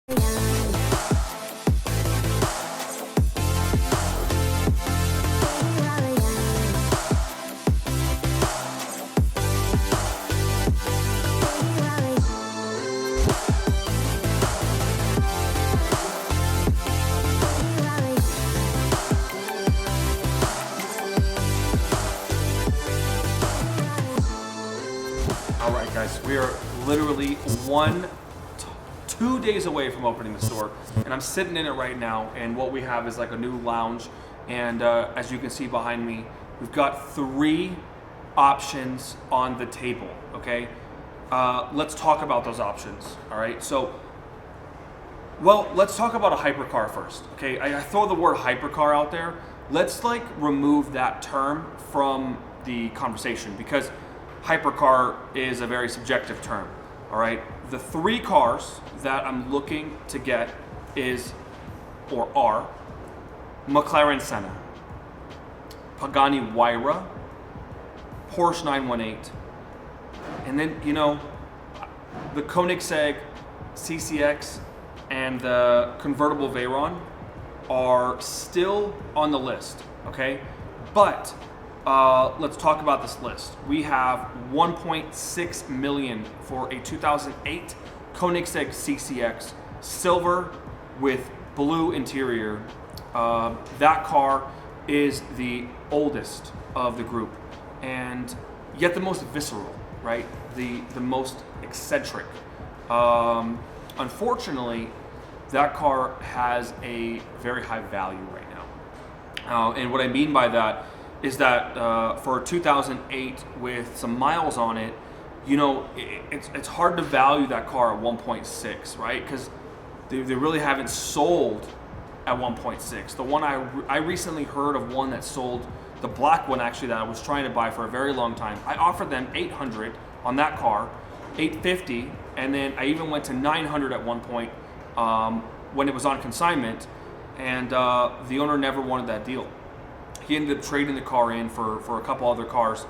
All right, guys, we are literally 2 days away from opening the store, and I'm sitting in it right now, and what we have is like a new lounge, and as you can see behind me, we've got 3 options on the table, okay? Let's talk about those options, all right? So, well, let's talk about a hypercar first, okay? I throw the word hypercar out there. Let's like remove that term from the conversation, because hypercar is a very subjective term, all right? The 3 cars that I'm looking to get are McLaren Senna, Pagani Huayra, Porsche 918, and then, you know, the Koenigsegg CCX and the convertible Veyron are still on the list, okay? But let's talk about this list. We have 1.6 million for a 2008 Koenigsegg CCX, silver with blue interior. That car is the oldest of the group, and yet the most visceral, right? The most eccentric. Unfortunately, that car has a very high value right now. And what I mean by that is that for 2008 with some miles on it, you know, it's hard to value that car at 1.6, right? Because they really haven't sold at 1.6. The one I recently heard of one that sold, the black one actually, that I was trying to buy for a very long time. I offered them 800 on that car, 850, and then I even went to 900 at one point when it was on consignment, and the owner never wanted that deal. He ended up trading the car in for a couple other cars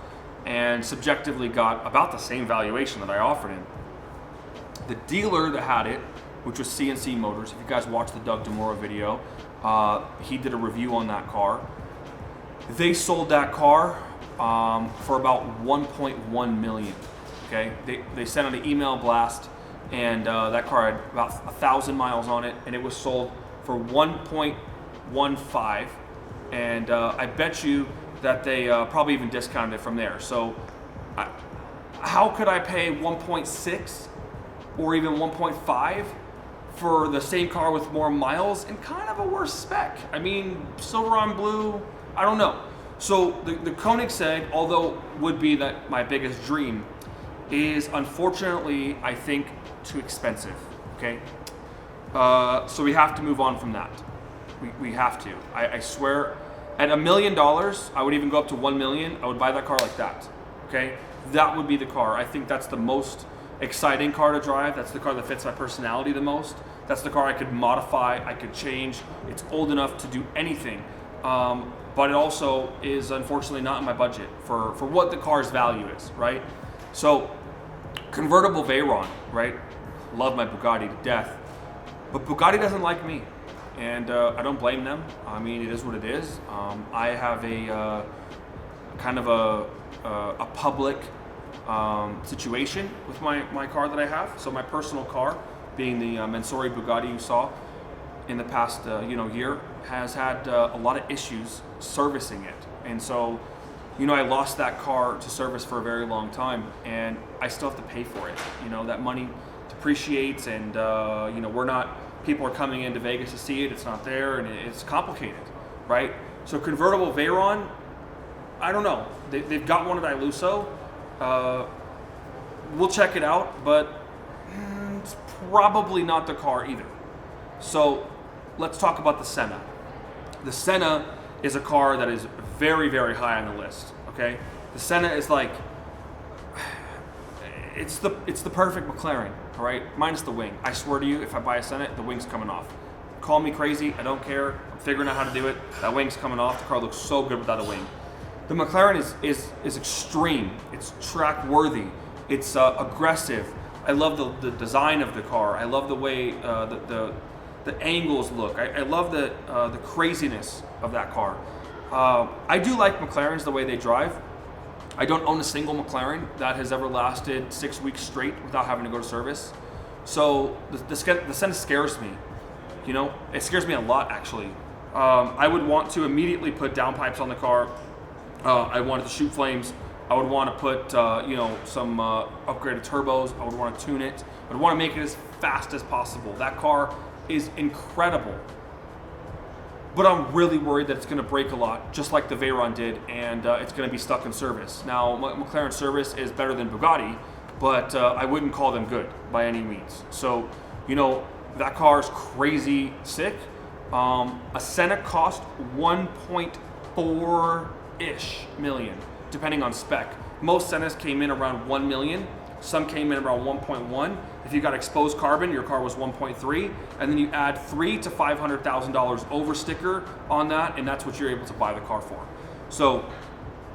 and subjectively got about the same valuation that I offered him. The dealer that had it, which was CNC Motors, if you guys watched the Doug DeMora video, he did a review on that car. They sold that car for about 1.1 million, okay? They sent out an email blast, and that car had about 1,000 miles on it, and it was sold for 1.15. And I bet you that they probably even discounted it from there. So how could I pay 1.6 or even 1.5 for the same car with more miles and kind of a worse spec? I mean, silver on blue, I don't know. So the Koenigsegg, although would be that my biggest dream, is unfortunately, I think, too expensive, okay? So we have to move on from that. We have to. I swear, at $1 million, I would even go up to 1 million. I would buy that car like that. Okay, that would be the car. I think that's the most exciting car to drive. That's the car that fits my personality the most. That's the car I could modify. I could change. It's old enough to do anything, but it also is unfortunately not in my budget for what the car's value is. Right. So, convertible Veyron. Right. Love my Bugatti to death, but Bugatti doesn't like me. And I don't blame them. I mean, it is what it is. I have a kind of a public situation with my car that I have. So my personal car, being the Mansory Bugatti you saw in the past year, has had a lot of issues servicing it. And so, you know, I lost that car to service for a very long time, and I still have to pay for it. You know, that money depreciates, and you know, people are coming into Vegas to see it, it's not there, and it's complicated, right? So convertible Veyron, I don't know. They've got one at Iluso. We'll check it out, but it's probably not the car either. So let's talk about the Senna. The Senna is a car that is very, very high on the list, okay? The Senna is like, it's the perfect McLaren, all right? Minus the wing. I swear to you, if I buy a Senna, the wing's coming off. Call me crazy, I don't care. I'm figuring out how to do it. That wing's coming off. The car looks so good without a wing. The McLaren is extreme. It's track worthy. It's aggressive. I love the design of the car. I love the way the angles look. I love the craziness of that car. I do like McLarens the way they drive. I don't own a single McLaren that has ever lasted 6 weeks straight without having to go to service. So the Senna scares me. You know, it scares me a lot actually. I would want to immediately put downpipes on the car. I wanted to shoot flames. I would want to put some upgraded turbos. I would want to tune it. I would want to make it as fast as possible. That car is incredible. But I'm really worried that it's going to break a lot, just like the Veyron did, and it's going to be stuck in service. Now, McLaren service is better than Bugatti, but I wouldn't call them good by any means. So, you know, that car is crazy sick. A Senna cost 1.4-ish million, depending on spec. Most Sennas came in around 1 million. Some came in around 1.1. If you got exposed carbon, your car was 1.3, and then you add $300,000 to $500,000 over sticker on that, and that's what you're able to buy the car for. So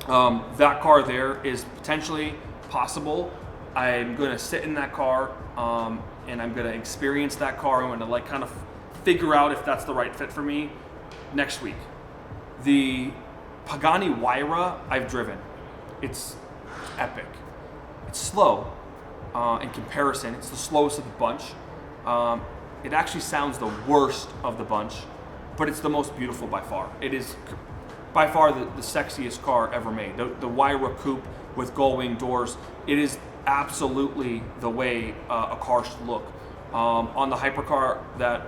that car there is potentially possible. I'm going to sit in that car, and I'm going to experience that car. I'm going to kind of figure out if that's the right fit for me next week. The Pagani Huayra I've driven. It's epic. It's slow in comparison. It's the slowest of the bunch. It actually sounds the worst of the bunch, but it's the most beautiful by far. It is by far the sexiest car ever made. The Huayra Coupe with gull-wing doors. It is absolutely the way a car should look. On the hypercar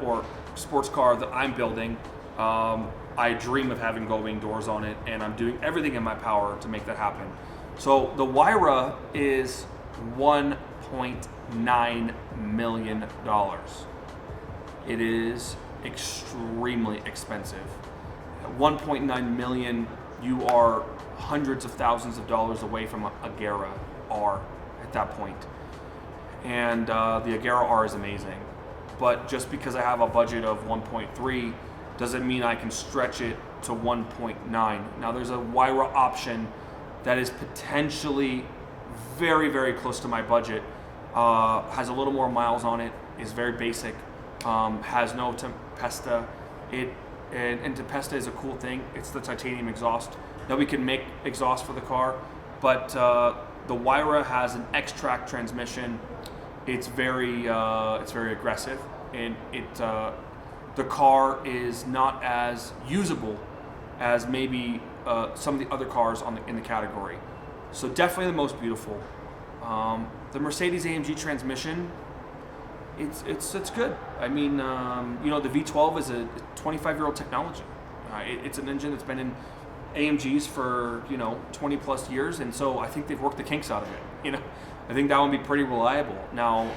or sports car that I'm building, I dream of having gull-wing doors on it, and I'm doing everything in my power to make that happen. So the Huayra is $1.9 million. It is extremely expensive. At $1.9 million, you are hundreds of thousands of dollars away from a Agera R at that point. And the Agera R is amazing. But just because I have a budget of 1.3 doesn't mean I can stretch it to 1.9. Now there's a Huayra option that is potentially very, very close to my budget, has a little more miles on it, is very basic, has no Tempesta. And Tempesta is a cool thing. It's the titanium exhaust. Now we can make exhaust for the car, but the Huayra has an X-Track transmission. It's very aggressive, and the car is not as usable as maybe some of the other cars in the category. So definitely the most beautiful. The Mercedes-AMG transmission, it's good. I mean, the V12 is a 25-year-old technology. It's an engine that's been in AMGs for 20 plus years, and so I think they've worked the kinks out of it. I think that would be pretty reliable. Now,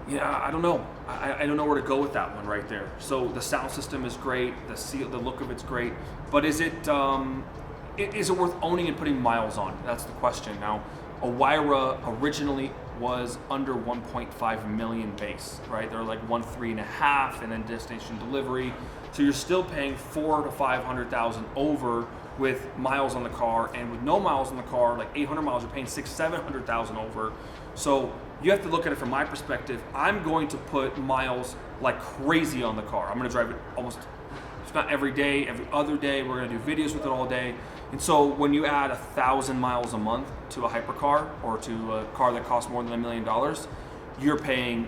I don't know. I don't know where to go with that one right there. So the sound system is great. The look of it's great. But is it worth owning and putting miles on? That's the question. Now, a Huayra originally was under 1.5 million base, right? They're like 1.3.5, and then destination delivery. So you're still paying $400,000 to $500,000 over with miles on the car, and with no miles on the car, like 800 miles, you're paying $600,000-700,000 over. So you have to look at it from my perspective. I'm going to put miles like crazy on the car. I'm going to drive it almost, if not every day, every other day. We're going to do videos with it all day. And so when you add 1,000 miles a month to a hypercar or to a car that costs more than $1 million, you're paying,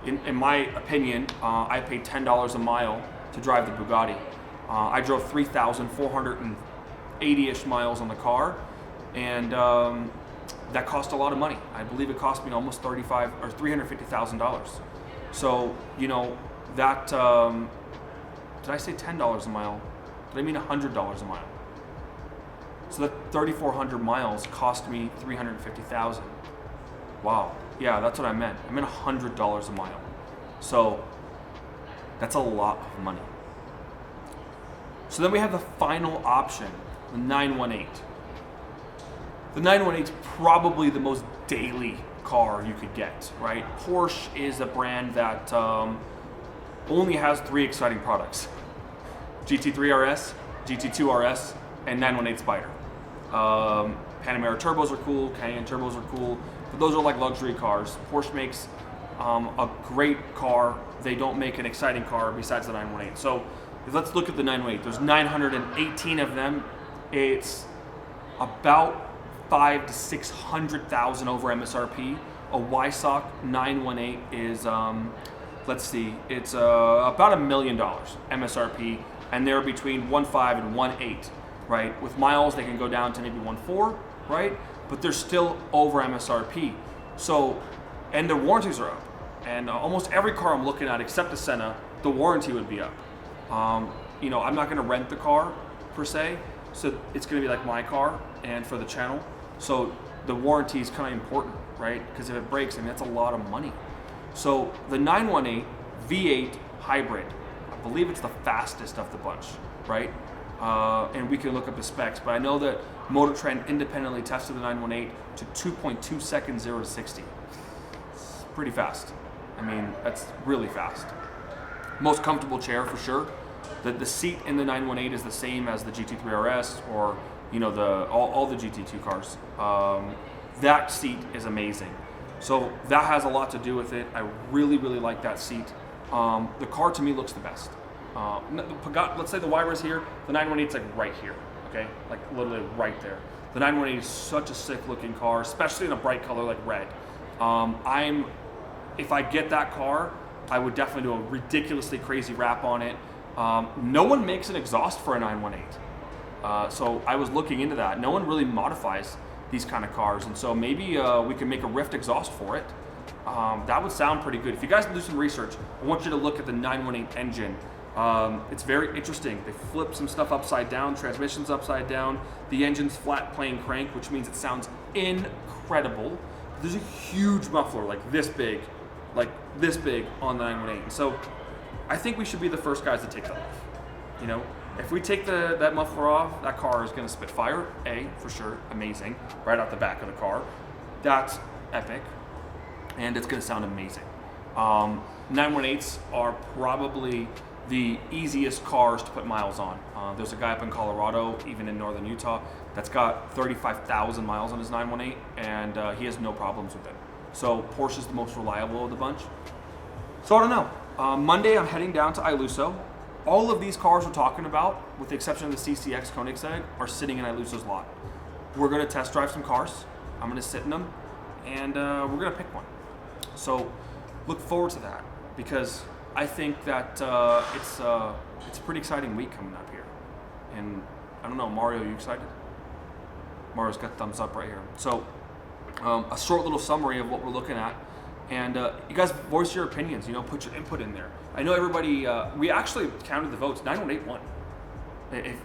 in my opinion, I paid $10 a mile to drive the Bugatti. I drove 3,480-ish miles on the car, and that cost a lot of money. I believe it cost me almost $350,000. So that did I say $10 a mile? Did I mean $100 a mile? So that 3,400 miles cost me $350,000. Wow. Yeah, that's what I meant. I meant $100 a mile. So that's a lot of money. So then we have the final option, the 918. The 918 is probably the most daily car you could get, right? Porsche is a brand that only has 3 exciting products: GT3 RS, GT2 RS, and 918 Spider. Panamera turbos are cool, Cayenne turbos are cool. but those are like luxury cars. Porsche makes a great car. They don't make an exciting car besides the 918. So let's look at the 918. There's 918 of them. It's about 500,000 to 600,000 over MSRP. A Weissach 918 is, let's see, it's about $1 million MSRP, and they're between 1.5 and 1.8, right? With miles, they can go down to maybe 1.4, right? But they're still over MSRP. So, and their warranties are up. And almost every car I'm looking at, except the Senna, the warranty would be up. You know, I'm not going to rent the car per se, so it's going to be like my car and for the channel. So the warranty is kind of important, right? Because if it breaks, I mean, that's a lot of money. So the 918 V8 hybrid, I believe it's the fastest of the bunch, right? And we can look up the specs, but I know that Motor Trend independently tested the 918 to 2.2 seconds 0 to 60. It's pretty fast. I mean, that's really fast. Most comfortable chair for sure. The seat in the 918 is the same as the GT3 RS or, you know, all the GT2 cars. That seat is amazing. So that has a lot to do with it. I really, really like that seat. The car to me looks the best. Let's say the Huayra is here. The 918 is like right here, okay? Like literally right there. The 918 is such a sick looking car, especially in a bright color like red. If I get that car, I would definitely do a ridiculously crazy wrap on it. No one makes an exhaust for a 918. So I was looking into that. No one really modifies these kind of cars, and so maybe we can make a Rift exhaust for it. That would sound pretty good. If you guys do some research, I want you to look at the 918 engine. It's very interesting. They flip some stuff upside down, transmission's upside down. The engine's flat plane crank, which means it sounds incredible. There's a huge muffler, like this big on the 918. So I think we should be the first guys to take that off. You know, if we take that muffler off, that car is going to spit fire. For sure, amazing, right out the back of the car. That's epic, and it's going to sound amazing. 918s are probably the easiest cars to put miles on. There's a guy up in Colorado, even in northern Utah, that's got 35,000 miles on his 918, and he has no problems with it. So Porsche is the most reliable of the bunch. So I don't know. Monday I'm heading down to Iluso. All of these cars we're talking about, with the exception of the CCX Koenigsegg, are sitting in Iluso's lot. We're going to test drive some cars. I'm going to sit in them, and we're going to pick one. So look forward to that, because I think that it's a pretty exciting week coming up here. And I don't know, Mario, you excited? Mario's got thumbs up right here. So a short little summary of what we're looking at. And you guys voice your opinions, you know, put your input in there. I know everybody, we actually counted the votes, 918 won.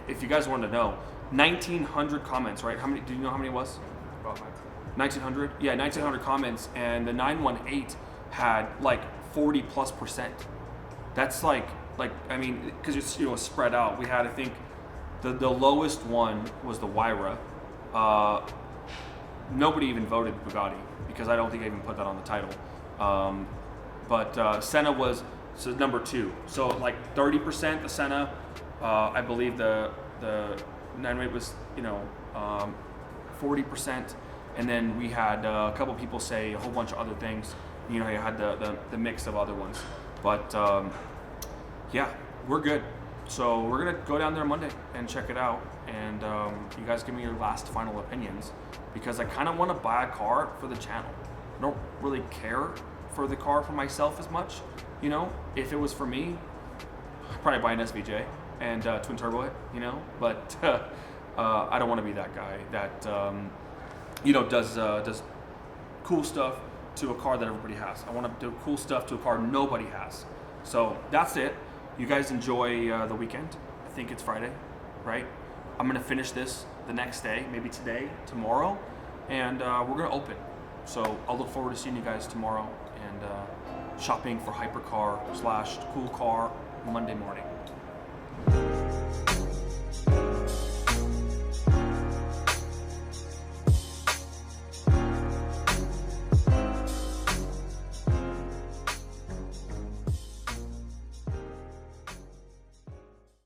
If you guys wanted to know, 1,900 comments, right? How many, do you know how many it was? About 1,900? Yeah, 1,900 comments, and the 918 had like 40+%. That's like I mean, because it's, you know, spread out. We had, I think, the lowest one was the Huayra. Nobody even voted Bugatti, because I don't think I even put that on the title. But Senna was number 2. So like 30% the Senna. I believe the 918 was, you know, 40%. And then we had a couple people say a whole bunch of other things. You know, you had the mix of other ones. But yeah, we're good. So we're gonna go down there Monday and check it out. And you guys give me your last final opinions, because I kind of want to buy a car for the channel. I don't really care for the car for myself as much. You know, if it was for me, I'd probably buy an SVJ and twin turbo it, you know. But I don't want to be that guy that you know, does cool stuff to a car that everybody has. I want to do cool stuff to a car nobody has. So that's it. You guys enjoy the weekend. I think it's Friday, right? I'm gonna finish this the next day, maybe today, tomorrow, and we're gonna open. So I'll look forward to seeing you guys tomorrow and shopping for hypercar / cool car Monday morning.